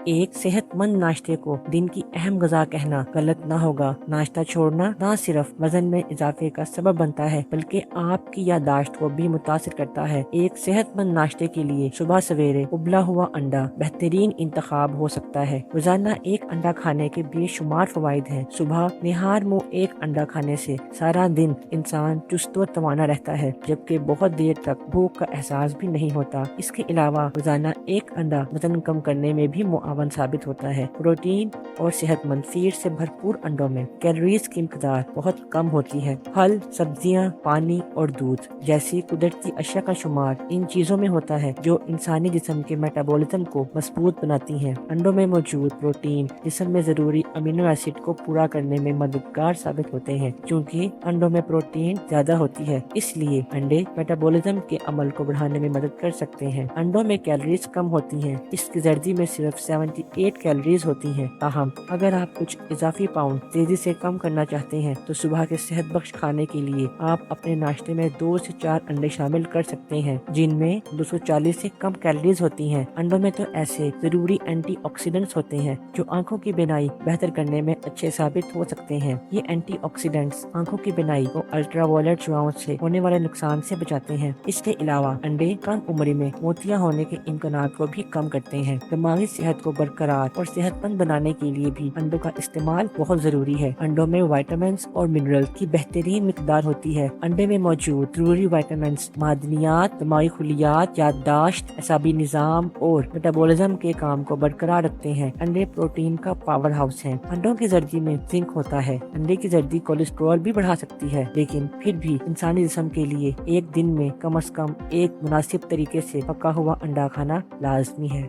ایک صحت مند ناشتے کو دن کی اہم غذا کہنا غلط نہ ہوگا۔ ناشتہ چھوڑنا نہ صرف وزن میں اضافے کا سبب بنتا ہے بلکہ آپ کی یادداشت کو بھی متاثر کرتا ہے۔ ایک صحت مند ناشتے کے لیے صبح سویرے ابلا ہوا انڈا بہترین انتخاب ہو سکتا ہے۔ روزانہ ایک انڈا کھانے کے بے شمار فوائد ہیں۔ صبح نہار منہ ایک انڈا کھانے سے سارا دن انسان چست و توانا رہتا ہے، جبکہ بہت دیر تک بھوک کا احساس بھی نہیں ہوتا۔ اس کے علاوہ روزانہ ایک انڈا وزن کم کرنے میں بھی معاون ثابت ہوتا ہے۔ پروٹین اور صحت مند فیڈ سے بھرپور انڈوں میں کیلوریز کی مقدار بہت کم ہوتی ہے۔ پھل، سبزیاں، پانی اور دودھ جیسی قدرتی اشیاء کا شمار ان چیزوں میں ہوتا ہے جو انسانی جسم کے میٹابولزم کو مضبوط بناتی ہیں۔ انڈوں میں موجود پروٹین جسم میں ضروری امینو ایسڈ کو پورا کرنے میں مددگار ثابت ہوتے ہیں۔ چونکہ انڈوں میں پروٹین زیادہ ہوتی ہے، اس لیے انڈے میٹابولزم کے عمل کو بڑھانے میں مدد کر سکتے ہیں۔ انڈوں میں کیلوریز کم ہوتی ہیں، اس کی زردی میں صرف 78 کیلوریز ہوتی ہیں۔ تاہم اگر آپ کچھ اضافی پاؤنڈ تیزی سے کم کرنا چاہتے ہیں تو صبح کے صحت بخش کھانے کے لیے آپ اپنے ناشتے میں 2 سے 4 انڈے شامل کر سکتے ہیں، جن میں 240 سے کم کیلوریز ہوتی ہیں۔ انڈوں میں تو ایسے ضروری اینٹی آکسیڈنٹس ہوتے ہیں جو آنکھوں کی بینائی بہتر کرنے میں اچھے ثابت ہو سکتے ہیں۔ یہ اینٹی آکسیڈنٹس آنکھوں کی بینائی کو الٹرا وائلٹ شعاؤں سے ہونے والے نقصان سے بچاتے ہیں۔ اس کے علاوہ انڈے کم عمری میں موتیاں ہونے کے امکانات کو بھی کم کرتے ہیں۔ دماغی صحت کو برقرار اور صحت مند بنانے کے لیے بھی انڈوں کا استعمال بہت ضروری ہے۔ انڈوں میں وائٹامنس اور منرل کی بہترین مقدار ہوتی ہے۔ انڈے میں موجود ضروری وائٹامنس، معدنیات، دماغی خلیات، یادداشت، اعصابی نظام اور میٹابولزم کے کام کو برقرار رکھتے ہیں۔ انڈے پروٹین کا پاور ہاؤس ہیں۔ انڈوں کی زردی میں زنک ہوتا ہے۔ انڈے کی زردی کولیسٹرول بھی بڑھا سکتی ہے، لیکن پھر بھی انسانی جسم کے لیے ایک دن میں کم از کم ایک مناسب طریقے سے پکا ہوا انڈا کھانا لازمی ہے۔